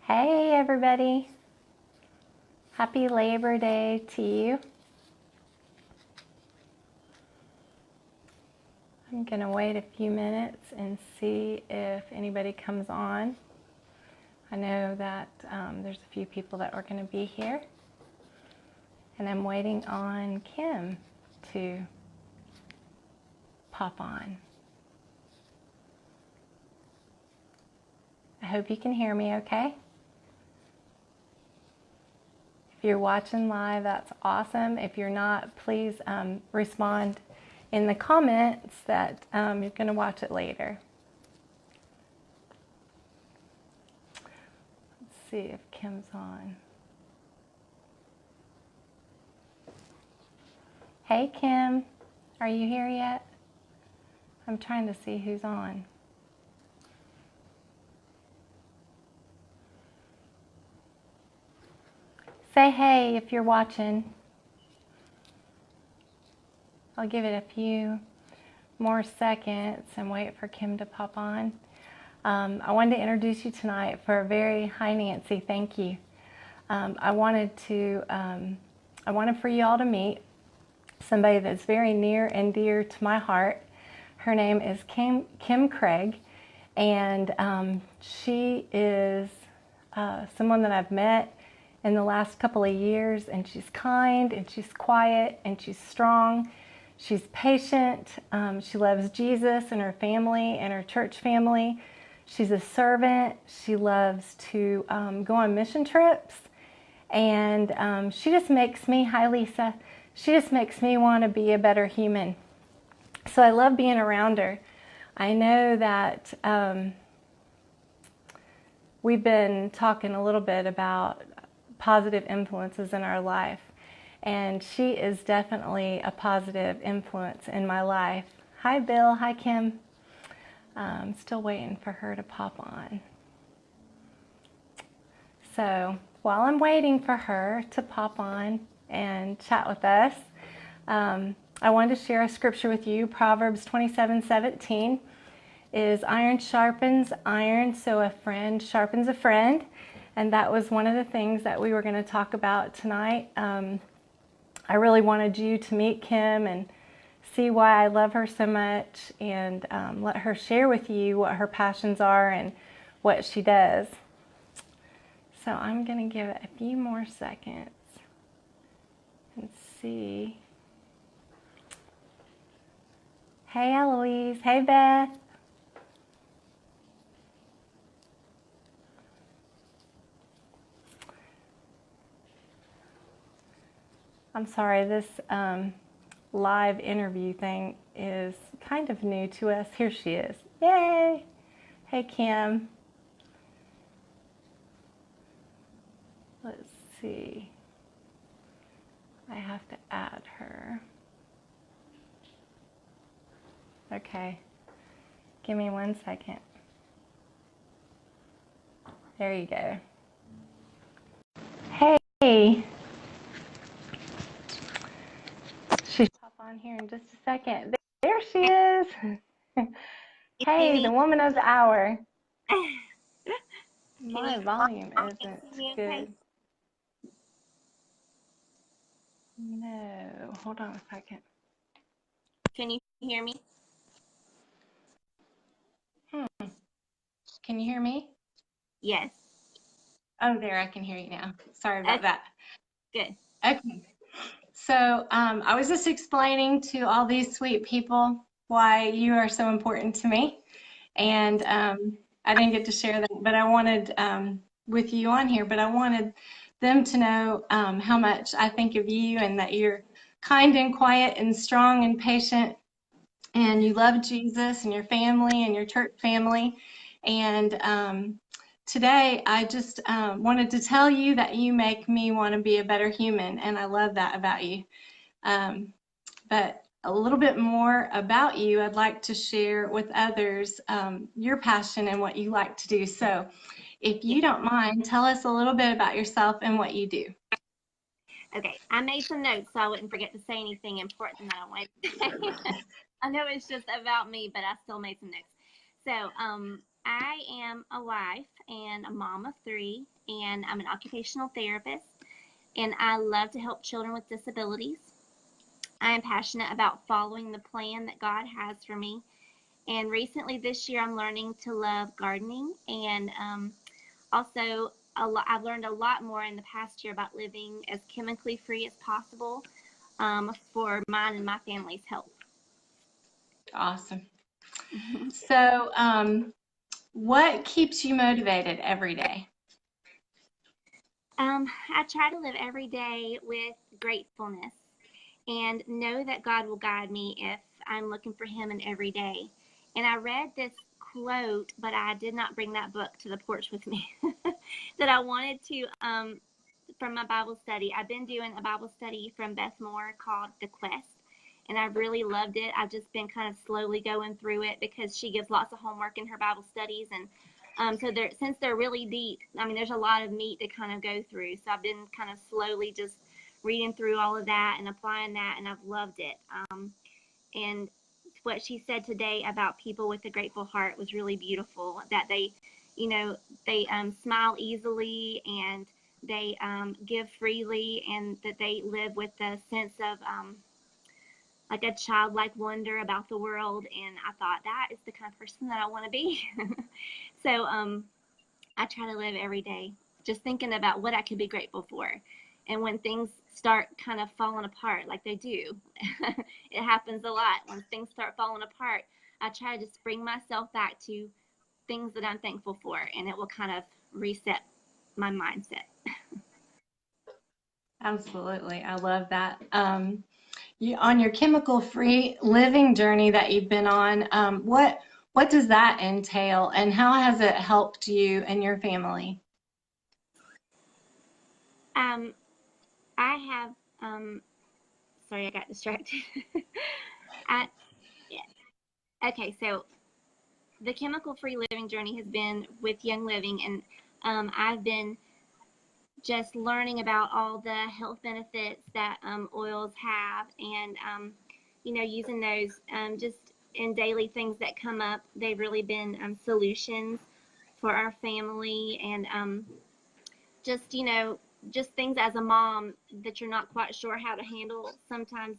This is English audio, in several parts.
Hey everybody, happy Labor Day to you. I'm gonna wait a few minutes and see if anybody comes on. I know that there's a few people that are gonna be here, and I'm waiting on Kim to pop on. I hope you can hear me okay. If you're watching live, that's awesome. If you're not, please respond in the comments that you're going to watch it later. Let's see if Kim's on. Hey Kim, are you here yet? I'm trying to see who's on. Say hey if you're watching. I'll give it a few more seconds and wait for Kim to pop on. I wanted to introduce you tonight for a very, hi Nancy, thank you. I wanted for you all to meet somebody that's very near and dear to my heart. Her name is Kim Craig, and she is someone that I've met in the last couple of years, and she's kind, and she's quiet, and she's strong. She's patient. She loves Jesus and her family and her church family. She's a servant. She loves to go on mission trips, and she just makes me, hi Lisa, she just makes me want to be a better human. So I love being around her. I know that we've been talking a little bit about positive influences in our life, and she is definitely a positive influence in my life. Hi Bill, hi Kim. I'm still waiting for her to pop on. So while I'm waiting for her to pop on and chat with us, I wanted to share a scripture with you. Proverbs 27:17 is iron sharpens iron, so a friend sharpens a friend. And that was one of the things that we were going to talk about tonight. I really wanted you to meet Kim and see why I love her so much, and let her share with you what her passions are and what she does. So I'm going to give it a few more seconds and see. Hey Eloise, hey Beth. I'm sorry, this live interview thing is kind of new to us. Here she is. Yay! Hey Kim. Let's see. I have to add her. Okay. Give me 1 second. There you go. Hey. She'll pop on here in just a second. There she is. Hey, the woman of the hour. My volume isn't good. No, hold on a second. Can you hear me? Can you hear me? Yes. Oh, there, I can hear you now. Sorry about that. Good. Okay. So I was just explaining to all these sweet people why you are so important to me. And I didn't get to share that, but I wanted with you on here, but I wanted them to know how much I think of you, and that you're kind and quiet and strong and patient, and you love Jesus and your family and your church family. And today I just wanted to tell you that you make me want to be a better human, and I love that about you. But a little bit more about you, I'd like to share with others your passion and what you like to do. So if you don't mind, tell us a little bit about yourself and what you do. Okay, I made some notes so I wouldn't forget to say anything important that I wanted to say. I know it's just about me, but I still made some notes. So I am a wife and a mom of three, and I'm an occupational therapist, and I love to help children with disabilities. I am passionate about following the plan that God has for me. And recently this year, I'm learning to love gardening, and also I've learned a lot more in the past year about living as chemically free as possible for mine and my family's health. Awesome. So, what keeps you motivated every day? I try to live every day with gratefulness and know that God will guide me if I'm looking for Him in every day. And I read this quote, but I did not bring that book to the porch with me, that I wanted to from my Bible study. I've been doing a Bible study from Beth Moore called The Quest, and I really loved it. I've just been kind of slowly going through it because she gives lots of homework in her Bible studies, and so since they're really deep, I mean, there's a lot of meat to kind of go through. So I've been kind of slowly just reading through all of that and applying that, and I've loved it. And what she said today about people with a grateful heart was really beautiful. That they smile easily, and they give freely, and that they live with a sense of like a childlike wonder about the world. And I thought that is the kind of person that I want to be. So I try to live every day just thinking about what I could be grateful for. And when things start kind of falling apart, like they do, it happens a lot. When things start falling apart, I try to just bring myself back to things that I'm thankful for, and it will kind of reset my mindset. Absolutely. I love that. On your chemical-free living journey that you've been on, what does that entail, and how has it helped you and your family? Um, I have, sorry, I got distracted. I, yeah. Okay, so the chemical-free living journey has been with Young Living, and I've been just learning about all the health benefits that oils have, and using those just in daily things that come up. They've really been solutions for our family, and just just things as a mom that you're not quite sure how to handle sometimes.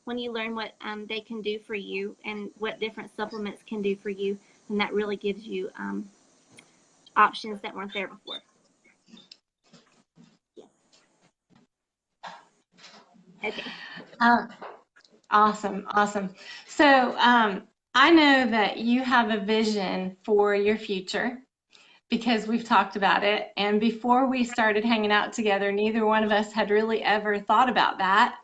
When you learn what they can do for you and what different supplements can do for you, and that really gives you options that weren't there before. Yeah. Okay. Uh, Awesome, awesome. So, I know that you have a vision for your future because we've talked about it. And before we started hanging out together, neither one of us had really ever thought about that,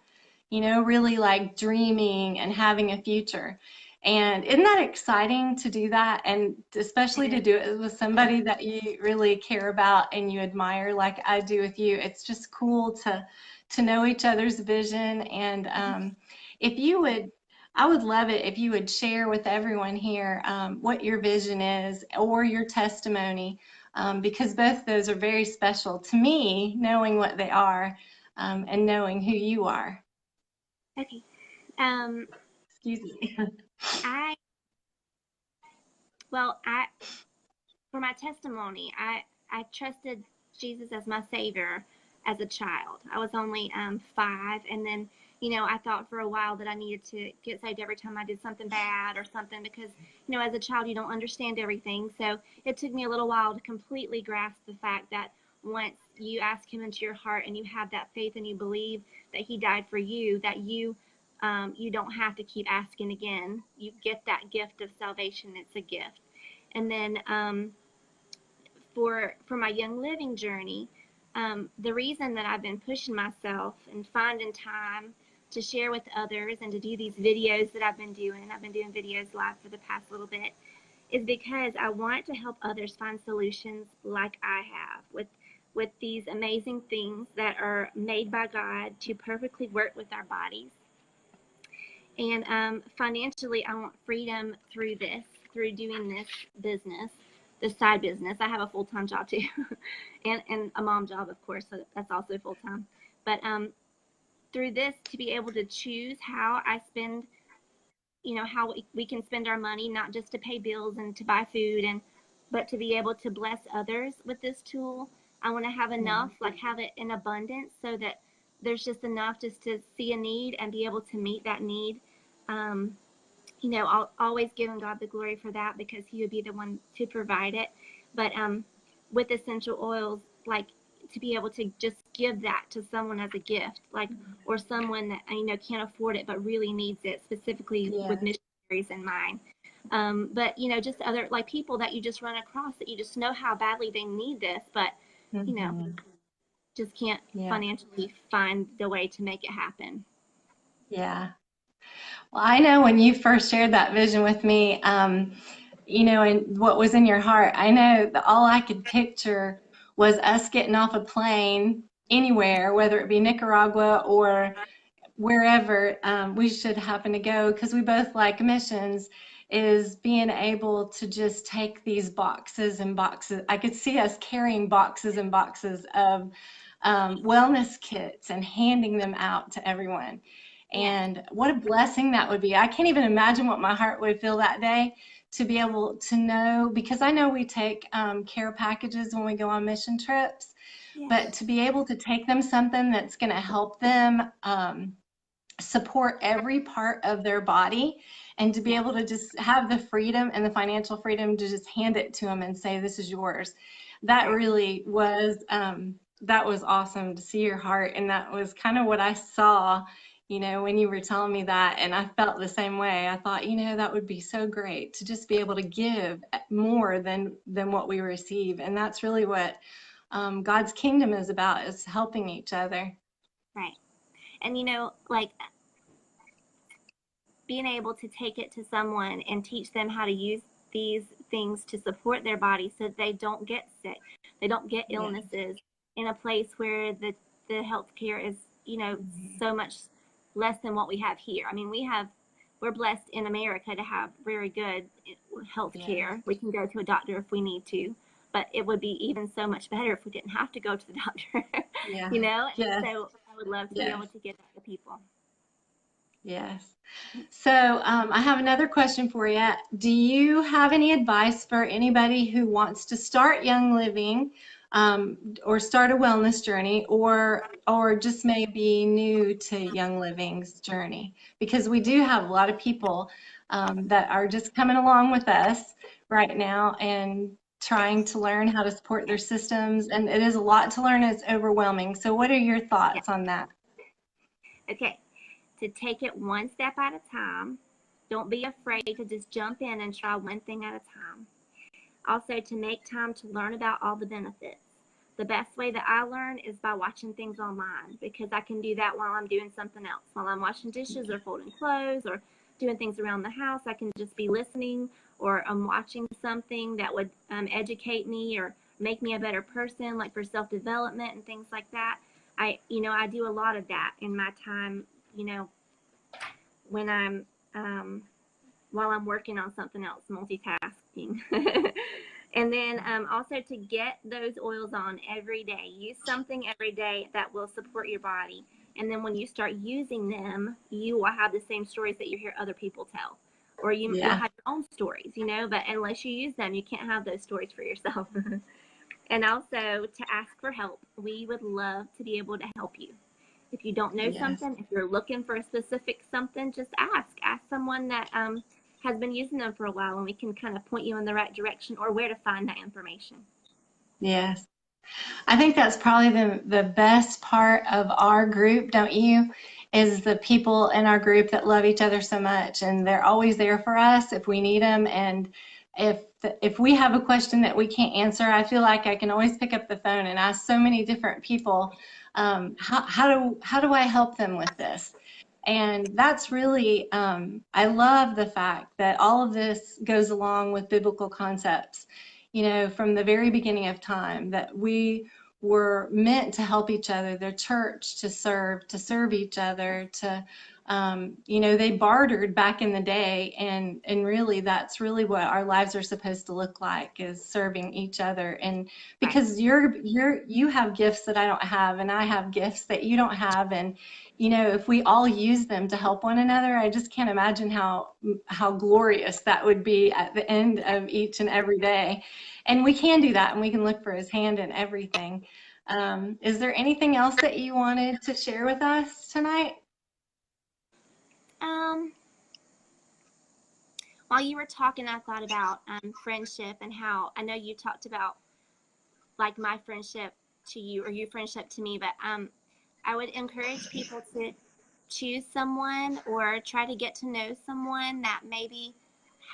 really like dreaming and having a future. And isn't that exciting to do that? And especially It to is. do it with somebody that you really care about and you admire, like I do with you. It's just cool to know each other's vision. And if you would, I would love it if you would share with everyone here what your vision is or your testimony, because both those are very special to me, knowing what they are and knowing who you are. Okay. Um, Excuse me. I well, I for my testimony, I trusted Jesus as my savior as a child. I was only 5, and then I thought for a while that I needed to get saved every time I did something bad or something, because as a child you don't understand everything. So it took me a little while to completely grasp the fact that once you ask Him into your heart and you have that faith and you believe that He died for you, that you don't have to keep asking again. You get that gift of salvation. It's a gift. And then for my Young Living journey, the reason that I've been pushing myself and finding time to share with others and to do these videos that I've been doing videos live for the past little bit, is because I want to help others find solutions like I have with these amazing things that are made by God to perfectly work with our bodies. And financially, I want freedom through doing this business, this side business. I have a full-time job too, and a mom job, of course, so that's also full-time. But through this, to be able to choose how I spend, how we can spend our money, not just to pay bills and to buy food and but to be able to bless others with this tool, I want to have enough, like have it in abundance, so that there's just enough just to see a need and be able to meet that need. Um, I'll always giving God the glory for that, because He would be the one to provide it. But with essential oils, like to be able to just give that to someone as a gift, like, or someone that can't afford it but really needs it, specifically with Yes. missionaries in mind. But just other, like, people that you just run across that you just know how badly they need this, but you know Mm-hmm. just can't Yeah. financially find the way to make it happen. Yeah. Well, I know when you first shared that vision with me, and what was in your heart, I know that all I could picture was us getting off a plane anywhere, whether it be Nicaragua or wherever we should happen to go, because we both like missions, is being able to just take these boxes and boxes. I could see us carrying boxes and boxes of wellness kits and handing them out to everyone. Yes. And what a blessing that would be. I can't even imagine what my heart would feel that day to be able to know, because I know we take care packages when we go on mission trips, Yes. but to be able to take them something that's going to help them support every part of their body, and to be Yes. able to just have the freedom and the financial freedom to just hand it to them and say, this is yours. That Yes. really was, that was awesome to see your heart. And that was kind of what I saw, when you were telling me that. And I felt the same way. I thought, that would be so great to just be able to give more than what we receive. And that's really what God's kingdom is about, is helping each other. Right. And like, being able to take it to someone and teach them how to use these things to support their body so that they don't get sick, they don't get Yeah. illnesses in a place where the healthcare is, so much less than what we have here. I mean, we're blessed in America to have very good health Yeah. care. We can go to a doctor if we need to, but it would be even so much better if we didn't have to go to the doctor. Yeah. And Yes. so I would love to be Yes. able to give that to people. Yes. So I have another question for you. Do you have any advice for anybody who wants to start Young Living, or start a wellness journey, or just maybe new to Young Living's journey? Because we do have a lot of people that are just coming along with us right now and trying to learn how to support their systems. And it is a lot to learn. It's overwhelming. So what are your Yeah. thoughts on that? Okay. To take it one step at a time. Don't be afraid to just jump in and try one thing at a time. Also, to make time to learn about all the benefits. The best way that I learn is by watching things online, because I can do that while I'm doing something else. While I'm washing dishes or folding clothes or doing things around the house, I can just be listening, or I'm watching something that would educate me or make me a better person, like for self-development and things like that. I do a lot of that in my time, you know, when I'm while I'm working on something else, multitasking. And then also to get those oils on every day. Use something every day that will support your body. And then when you start using them, you will have the same stories that you hear other people tell. Or you'll Yeah. have your own stories, but unless you use them, you can't have those stories for yourself. And also to ask for help. We would love to be able to help you. If you don't know Yes. something, if you're looking for a specific something, just ask. Ask someone that has been using them for a while, and we can kind of point you in the right direction or where to find that information. Yes. I think that's probably the best part of our group, don't you? Is the people in our group that love each other so much, and they're always there for us if we need them. And if we have a question that we can't answer, I feel like I can always pick up the phone and ask so many different people, how do I help them with this? And that's really, I love the fact that all of this goes along with biblical concepts, from the very beginning of time, that we were meant to help each other, the church to serve each other, to They bartered back in the day, and really that's really what our lives are supposed to look like, is serving each other. And Right. because you have gifts that I don't have, and I have gifts that you don't have, and if we all use them to help one another, I just can't imagine how glorious that would be at the end of each and every day. And we can do that, and we can look for his hand in everything. Is there anything else that you wanted to share with us tonight? Um, while you were talking, I thought about friendship and how I know you talked about like my friendship to you or your friendship to me, but I would encourage people to choose someone or try to get to know someone that maybe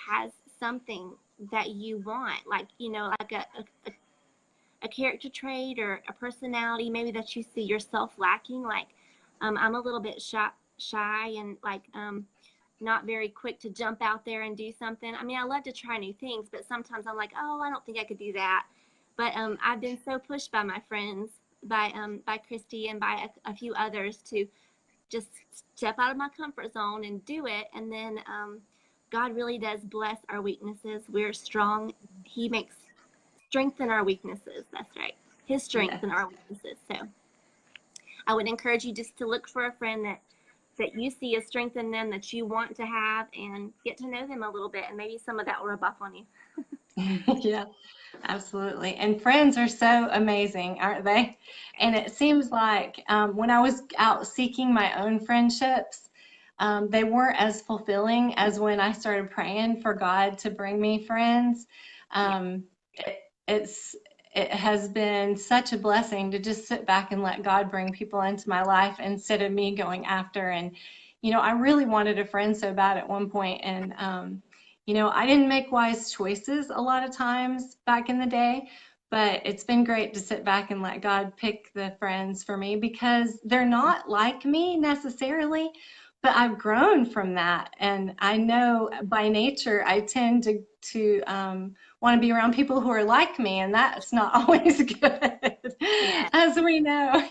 has something that you want, like like a character trait or a personality maybe that you see yourself lacking. Like I'm a little bit shy and like not very quick to jump out there and do something. I mean, I love to try new things, but sometimes I'm like, oh, I don't think I could do that. But I've been so pushed by my friends, by Christy and by a few others to just step out of my comfort zone and do it. And then God really does bless our weaknesses. We're strong. He makes strengthen our weaknesses. That's right. His Yeah. strength in our weaknesses. So I would encourage you just to look for a friend that you see a strength in them that you want to have, and get to know them a little bit, and maybe some of that will rub off on you. Yeah, absolutely. And friends are so amazing, aren't they? And it seems like when I was out seeking my own friendships, they weren't as fulfilling as when I started praying for God to bring me friends. Yeah. It, it has been such a blessing to just sit back and let God bring people into my life instead of me going after. And I really wanted a friend so bad at one point, and I didn't make wise choices a lot of times back in the day, but it's been great to sit back and let God pick the friends for me, because they're not like me necessarily, but I've grown from that. And I know by nature I tend to want to be around people who are like me, and that's not always good, Yeah. as we know,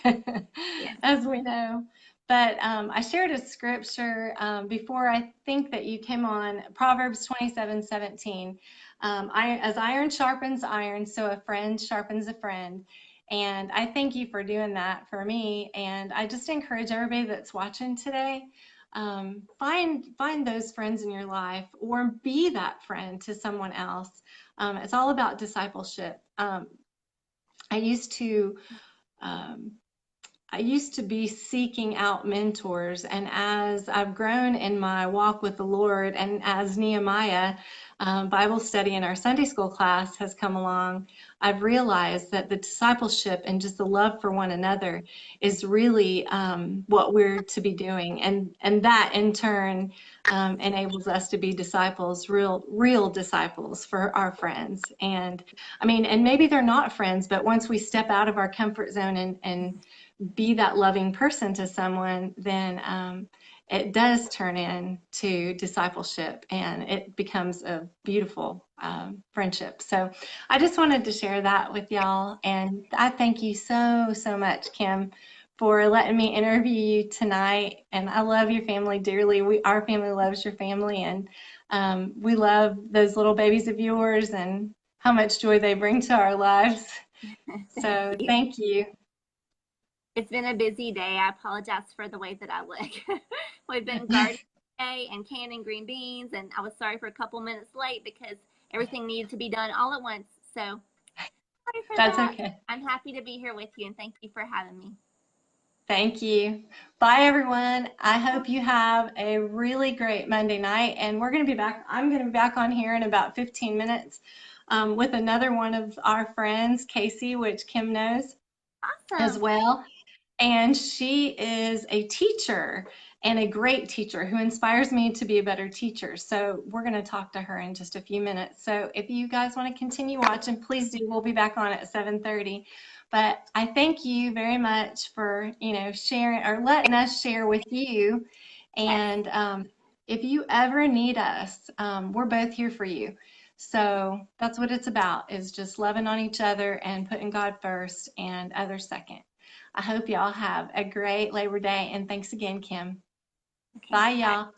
Yes. as we know. But I shared a scripture before, I think that you came on, Proverbs 27:17. As iron sharpens iron, so a friend sharpens a friend. And I thank you for doing that for me. And I just encourage everybody that's watching today, find those friends in your life, or be that friend to someone else. It's all about discipleship. I used to um, I used to be seeking out mentors, and as I've grown in my walk with the Lord, and as Nehemiah Bible study in our Sunday school class has come along, I've realized that the discipleship and just the love for one another is really what we're to be doing, and that in turn enables us to be disciples, real disciples for our friends. And I mean, and maybe they're not friends, but once we step out of our comfort zone and be that loving person to someone, then it does turn into discipleship, and it becomes a beautiful friendship. So I just wanted to share that with y'all. And I thank you so much, Kim, for letting me interview you tonight. And I love your family dearly. Our family loves your family, and we love those little babies of yours and how much joy they bring to our lives. Thank So you. thank you. It's been a busy day. I apologize for the way that I look. We've been gardening today and canning green beans, and I was sorry for a couple minutes late because everything needed to be done all at once. So sorry for That's that. okay. I'm happy to be here with you, and thank you for having me. Thank you. Bye, everyone. I hope you have a really great Monday night. And we're going to be back. I'm going to be back on here in about 15 minutes with another one of our friends, Casey, which Kim knows as Awesome. well. And she is a teacher, and a great teacher who inspires me to be a better teacher. So we're going to talk to her in just a few minutes. So if you guys want to continue watching, please do. We'll be back on at 7:30. But I thank you very much for, sharing or letting us share with you. Yes. And if you ever need us, we're both here for you. So that's what it's about, is just loving on each other and putting God first and others second. I hope y'all have a great Labor Day, and thanks again, Kim. Okay, Bye, bye. y'all.